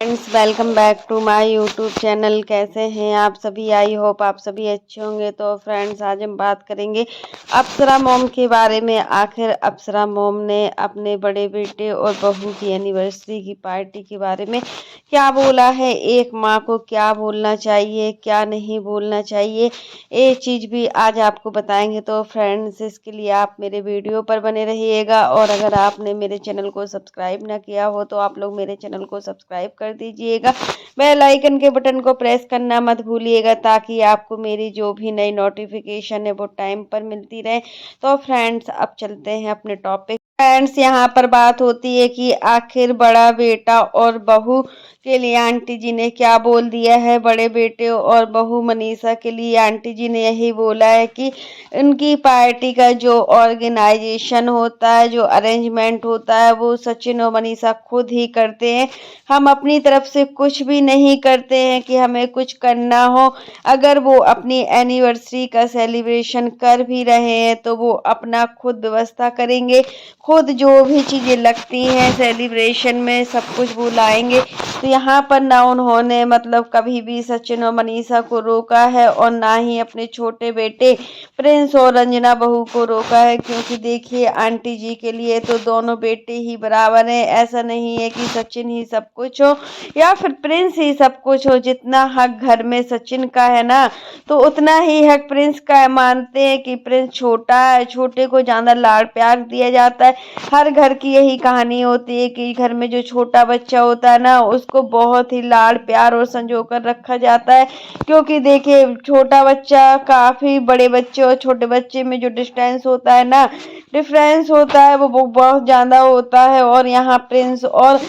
Friends, welcome back to my YouTube channel. कैसे हैं आप सभी? आई होप आप सभी अच्छे होंगे। तो फ्रेंड्स, आज हम बात करेंगे अप्सरा मॉम के बारे में। आखिर अप्सरा मॉम ने अपने बड़े बेटे और बहू की एनिवर्सरी की पार्टी के बारे में क्या बोला है। एक माँ को क्या बोलना चाहिए, क्या नहीं बोलना चाहिए, ये चीज़ भी आज आपको बताएंगे। तो फ्रेंड्स, इसके लिए आप मेरे वीडियो पर बने रहिएगा। और अगर आपने मेरे चैनल को सब्सक्राइब ना किया हो तो आप लोग मेरे चैनल को सब्सक्राइब कर दीजिएगा। बेल आइकन के बटन को प्रेस करना मत भूलिएगा, ताकि आपको मेरी जो भी नई नोटिफिकेशन है वो टाइम पर मिलती रहे। तो फ्रेंड्स, अब चलते हैं अपने टॉपिक। फ्रेंड्स, यहाँ पर बात होती है कि आखिर बड़ा बेटा और बहू के लिए आंटी जी ने क्या बोल दिया है। बड़े बेटे और बहू मनीषा के लिए आंटी जी ने यही बोला है कि उनकी पार्टी का जो ऑर्गेनाइजेशन होता है, जो अरेंजमेंट होता है, वो सचिन और मनीषा खुद ही करते हैं। हम अपनी तरफ से कुछ भी नहीं करते हैं कि हमें कुछ करना हो। अगर वो अपनी एनिवर्सरी का सेलिब्रेशन कर भी रहे हैं तो वो अपना खुद व्यवस्था करेंगे। खुद जो भी चीज़ें लगती हैं सेलिब्रेशन में सब कुछ वो लाएंगे। तो यहाँ पर ना उन्होंने मतलब कभी भी सचिन और मनीषा को रोका है, और ना ही अपने छोटे बेटे प्रिंस और रंजना बहू को रोका है। क्योंकि देखिए, आंटी जी के लिए तो दोनों बेटे ही बराबर हैं। ऐसा नहीं है कि सचिन ही सब कुछ हो या फिर प्रिंस ही सब कुछ हो। जितना हक घर में सचिन का है ना, तो उतना ही हक प्रिंस का है। मानते हैं कि प्रिंस छोटा है, छोटे को ज़्यादा लाड़ प्यार दिया जाता है। हर घर की यही कहानी होती है कि घर में जो छोटा बच्चा होता है ना, उसको बहुत ही लाड़ प्यार और संजो कर रखा जाता है। क्योंकि देखिए, छोटा बच्चा काफ़ी बड़े बच्चे और छोटे बच्चे में जो डिफरेंस होता है वो बहुत ज़्यादा होता है। और यहाँ प्रिंस और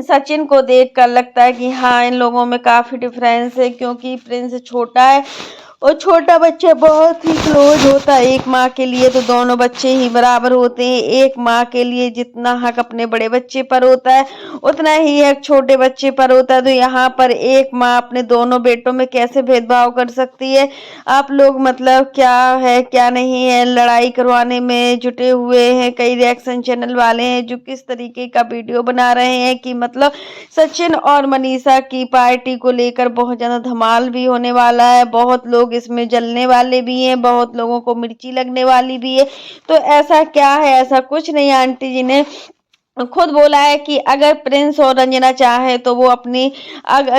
सचिन को देख कर लगता है कि हाँ, इन लोगों में काफ़ी डिफरेंस है। क्योंकि प्रिंस छोटा है और छोटा बच्चा बहुत ही क्लोज होता है। एक माँ के लिए तो दोनों बच्चे ही बराबर होते हैं। एक माँ के लिए जितना हक अपने बड़े बच्चे पर होता है, उतना ही हक छोटे बच्चे पर होता है। तो यहाँ पर एक माँ अपने दोनों बेटों में कैसे भेदभाव कर सकती है? आप लोग मतलब क्या है क्या नहीं है, लड़ाई करवाने में जुटे हुए हैं। कई रिएक्शन चैनल वाले हैं जो किस तरीके का वीडियो बना रहे हैं कि मतलब सचिन और मनीषा की पार्टी को लेकर बहुत ज़्यादा धमाल भी होने वाला है। बहुत लोग इसमें जलने वाले भी हैं, बहुत लोगों को मिर्ची लगने वाली भी है। तो ऐसा क्या है? ऐसा कुछ नहीं। आंटी जी ने खुद बोला है कि अगर प्रिंस और रंजना चाहे तो वो अपनी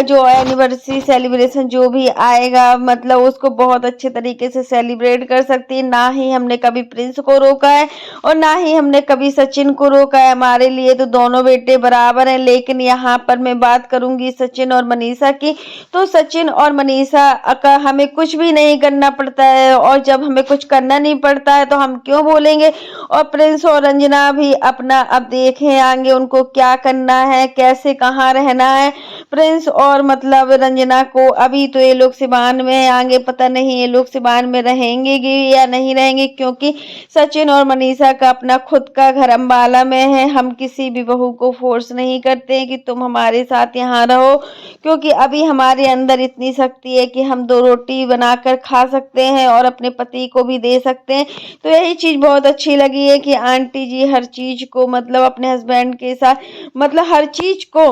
जो एनिवर्सरी सेलिब्रेशन जो भी आएगा मतलब उसको बहुत अच्छे तरीके से सेलिब्रेट कर सकती है। ना ही हमने कभी प्रिंस को रोका है और ना ही हमने कभी सचिन को रोका है। हमारे लिए तो दोनों बेटे बराबर हैं। लेकिन यहाँ पर मैं बात करूंगी सचिन और मनीषा की। तो सचिन और मनीषा का हमें कुछ भी नहीं करना पड़ता है, और जब हमें कुछ करना नहीं पड़ता है तो हम क्यों बोलेंगे। और प्रिंस और रंजना भी अपना अब देखें आगे उनको क्या करना है, कैसे कहाँ रहना है। प्रिंस और मतलब रंजना को अभी तो ये लोग सिवान में है, आगे पता नहीं ये लोग सिवान में रहेंगे या नहीं रहेंगे। क्योंकि सचिन और मनीषा का अपना खुद का घर अम्बाला में है। हम किसी भी बहू को फोर्स नहीं करते हैं कि तुम हमारे साथ यहाँ रहो, क्योंकि अभी हमारे अंदर इतनी शक्ति है कि हम 2 रोटी बनाकर खा सकते हैं और अपने पति को भी दे सकते हैं। तो यही चीज़ बहुत अच्छी लगी है कि आंटी जी हर चीज़ को मतलब अपने हस्बैंड के साथ मतलब हर चीज़ को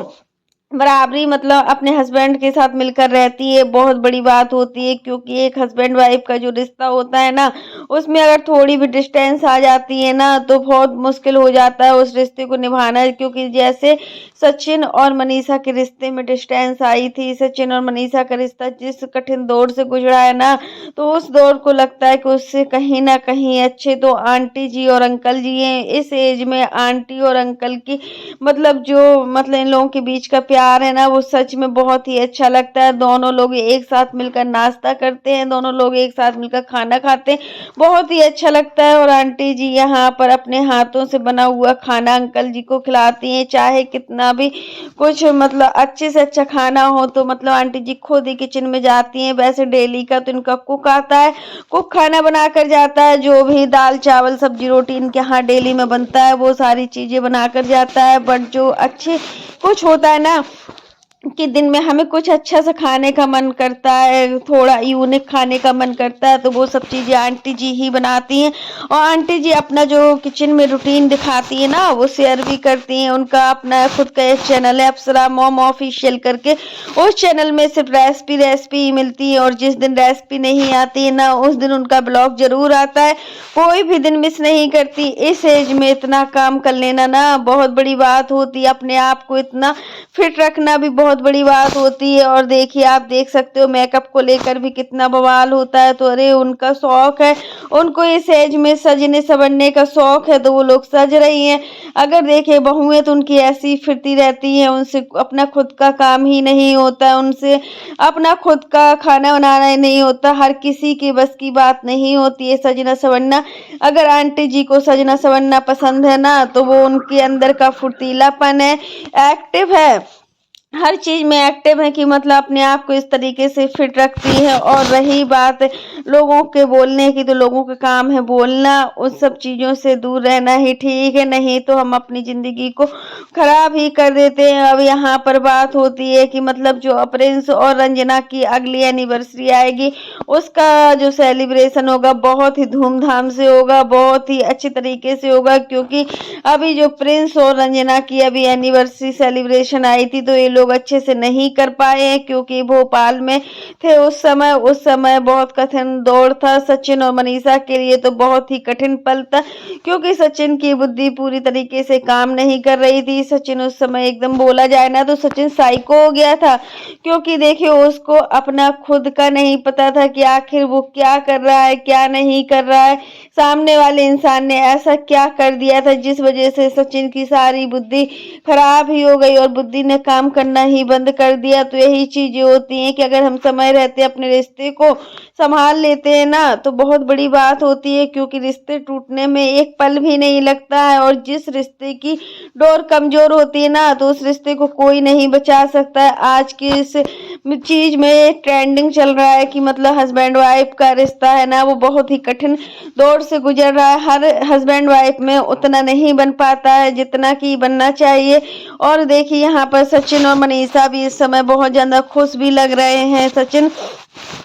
बराबरी मतलब अपने हस्बैंड के साथ मिलकर रहती है। बहुत बड़ी बात होती है। क्योंकि एक हस्बैंड वाइफ का जो रिश्ता होता है ना, उसमें अगर थोड़ी भी डिस्टेंस आ जाती है ना तो बहुत मुश्किल हो जाता है उस रिश्ते को निभाना। क्योंकि जैसे सचिन और मनीषा के रिश्ते में डिस्टेंस आई थी, सचिन और मनीषा का रिश्ता जिस कठिन दौर से गुजरा है ना, तो उस दौर को लगता है कि उससे कहीं ना कहीं अच्छे तो आंटी जी और अंकल जी हैं। इस एज में आंटी और अंकल की मतलब जो मतलब इन लोगों के बीच का प्यार है ना, वो सच में बहुत ही अच्छा लगता है। दोनों लोग एक साथ मिलकर नाश्ता करते हैं, दोनों लोग एक साथ मिलकर खाना खाते हैं, बहुत ही अच्छा लगता है। और आंटी जी यहाँ पर अपने हाथों से बना हुआ खाना अंकल जी को खिलाती हैं। चाहे कितना भी कुछ मतलब अच्छे से अच्छा खाना हो तो मतलब आंटी जी खुद ही किचन में जाती हैं। वैसे डेली का तो इनका कुक आता है, कुक खाना बना कर जाता है। जो भी दाल चावल सब्जी रोटी इनके यहाँ डेली में बनता है वो सारी चीज़ें बना कर जाता है। बट जो अच्छे कुछ होता है ना, कि दिन में हमें कुछ अच्छा सा खाने का मन करता है, थोड़ा यूनिक खाने का मन करता है, तो वो सब चीज़ें आंटी जी ही बनाती हैं। और आंटी जी अपना जो किचन में रूटीन दिखाती है ना, वो शेयर भी करती हैं। उनका अपना खुद का एक चैनल है, अप्सरा मॉम ऑफिशियल करके। उस चैनल में सिर्फ रेसिपी ही मिलती है, और जिस दिन रेसिपी नहीं आती है ना, उस दिन उनका ब्लॉग जरूर आता है। कोई भी दिन मिस नहीं करती। इस एज में इतना काम कर लेना ना बहुत बड़ी बात होती है। अपने आप को इतना फिट रखना भी बहुत बड़ी बात होती है। और देखिए, आप देख सकते हो मेकअप को लेकर भी कितना बवाल होता है। तो अरे, उनका शौक है, उनको इस एज में सजने संवरने का शौक है, तो वो लोग सज रही हैं। अगर देखे बहुएं तो उनकी ऐसी फिरती रहती हैं, उनसे अपना खुद का काम ही नहीं होता, उनसे अपना खुद का खाना बनाना ही नहीं होता। हर किसी की बस की बात नहीं होती है सजना संवरना। अगर आंटी जी को सजना संवरना पसंद है ना, तो वो उनके अंदर का फुर्तीलापन है, एक्टिव है, हर चीज में एक्टिव है, कि मतलब अपने आप को इस तरीके से फिट रखती है। और रही बात लोगों के बोलने की, तो लोगों का काम है बोलना, उन सब चीजों से दूर रहना ही ठीक है, नहीं तो हम अपनी जिंदगी को खराब ही कर देते हैं। अब यहाँ पर बात होती है कि मतलब जो प्रिंस और रंजना की अगली एनिवर्सरी आएगी, उसका जो सेलिब्रेशन होगा बहुत ही धूमधाम से होगा, बहुत ही अच्छे तरीके से होगा। क्योंकि अभी जो प्रिंस और रंजना की अभी एनिवर्सरी सेलिब्रेशन आई थी, तो ये लोग अच्छे से नहीं कर पाए हैं, क्योंकि भोपाल में थे उस समय बहुत कठिन दौर था सचिन और मनीषा के लिए, तो बहुत ही कठिन पल था। क्योंकि सचिन की बुद्धि पूरी तरीके से काम नहीं कर रही थी। सचिन उस समय एकदम, बोला जाए ना तो सचिन साइको हो गया था। क्योंकि देखिए, उसको अपना खुद का नहीं पता था कि आखिर वो क्या कर रहा है, क्या नहीं कर रहा है। सामने वाले इंसान ने ऐसा क्या कर दिया था जिस वजह से सचिन की सारी बुद्धि खराब ही हो गई, और बुद्धि ने काम करना ही बंद कर दिया। तो यही चीजें होती हैं कि अगर हम समय रहते अपने रिश्ते को संभाल लेते हैं ना, तो बहुत बड़ी बात होती है। क्योंकि रिश्ते टूटने में एक पल भी नहीं लगता है, और जिस रिश्ते की डोर कमजोर होती है ना, तो उस रिश्ते को कोई नहीं बचा सकता है। आज की इस चीज में ट्रेंडिंग चल रहा है कि मतलब हस्बैंड वाइफ का रिश्ता है ना, वो बहुत ही कठिन दौर से गुजर रहा है। हर हस्बैंड वाइफ में उतना नहीं बन पाता है जितना कि बनना चाहिए। और देखिए, यहाँ पर सचिन और मनीषा भी इस समय बहुत ज्यादा खुश भी लग रहे हैं। सचिन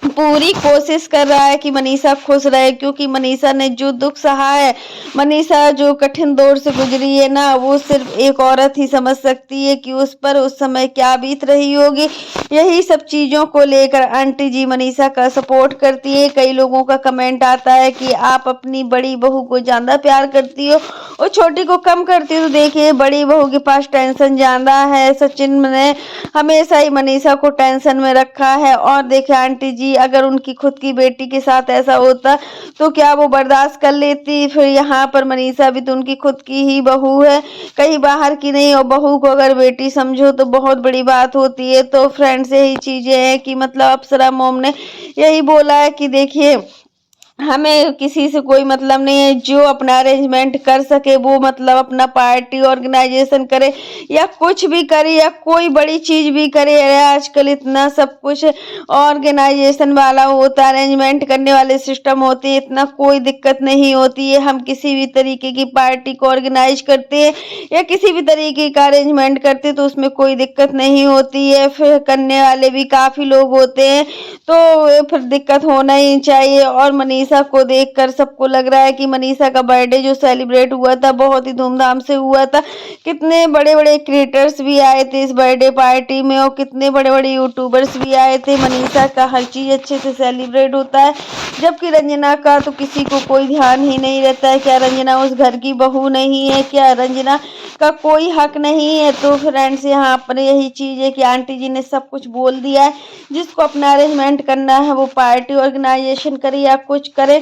पूरी कोशिश कर रहा है कि मनीषा खुश रहे, क्योंकि मनीषा ने जो दुख सहा है, मनीषा जो कठिन दौर से गुजरी है ना, वो सिर्फ एक औरत ही समझ सकती है कि उस पर उस समय क्या बीत रही होगी। यही सब चीजों को लेकर आंटी जी मनीषा का सपोर्ट करती है। कई लोगों का कमेंट आता है कि आप अपनी बड़ी बहू को ज्यादा प्यार करती हो और छोटी को कम करती हो। तो देखिए, बड़ी बहू के पास टेंशन ज्यादा है, सचिन ने हमेशा ही मनीषा को टेंशन में रखा है। और देखिए, आंटी जी अगर उनकी खुद की बेटी के साथ ऐसा होता तो क्या वो बर्दाश्त कर लेती। फिर यहाँ पर मनीषा भी तो उनकी खुद की ही बहू है, कहीं बाहर की नहीं, और बहू को अगर बेटी समझो तो बहुत बड़ी बात होती है। तो फ्रेंड्स, यही चीजें हैं कि मतलब अप्सरा मॉम ने यही बोला है कि देखिए, हमें किसी से कोई मतलब नहीं है, जो अपना अरेंजमेंट कर सके वो मतलब अपना पार्टी ऑर्गेनाइजेशन करे या कुछ भी करे, या कोई बड़ी चीज भी करे। अरे आजकल इतना सब कुछ ऑर्गेनाइजेशन वाला होता है, अरेंजमेंट करने वाले सिस्टम होते हैं, इतना कोई दिक्कत नहीं होती है। हम किसी भी तरीके की पार्टी को ऑर्गेनाइज करते हैं या किसी भी तरीके का अरेंजमेंट करते हैं, तो उसमें कोई दिक्कत नहीं होती है। फिर करने वाले भी काफी लोग होते हैं, तो फिर दिक्कत होना ही चाहिए। और मनीषा को देखकर सबको लग रहा है कि मनीषा का बर्थडे जो सेलिब्रेट हुआ था बहुत ही धूमधाम से हुआ था। कितने बड़े बड़े क्रिएटर्स भी आए थे इस बर्थडे पार्टी में, और कितने बड़े बड़े यूट्यूबर्स भी आए थे। मनीषा का हर चीज अच्छे से सेलिब्रेट होता है, जबकि रंजना का तो किसी को कोई ध्यान ही नहीं रहता है। क्या रंजना उस घर की बहू नहीं है? क्या रंजना का कोई हक नहीं है? तो फ्रेंड्स, यहाँ पर यही चीज है कि आंटी जी ने सब कुछ बोल दिया है। जिसको अपना अरेंजमेंट करना है वो पार्टी ऑर्गेनाइजेशन करे या कुछ करे,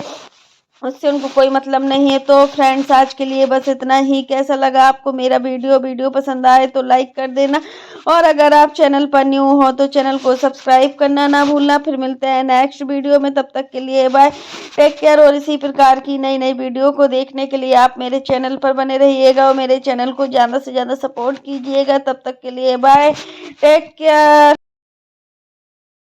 उससे उनको कोई मतलब नहीं है। तो फ्रेंड्स, आज के लिए बस इतना ही। कैसा लगा आपको मेरा वीडियो पसंद आए तो लाइक कर देना, और अगर आप चैनल पर न्यू हो तो चैनल को सब्सक्राइब करना ना भूलना। फिर मिलते हैं नेक्स्ट वीडियो में, तब तक के लिए बाय, टेक केयर। और इसी प्रकार की नई नई वीडियो को देखने के लिए आप मेरे चैनल पर बने रहिएगा और मेरे चैनल को ज़्यादा से ज़्यादा सपोर्ट कीजिएगा। तब तक के लिए बाय, टेक केयर।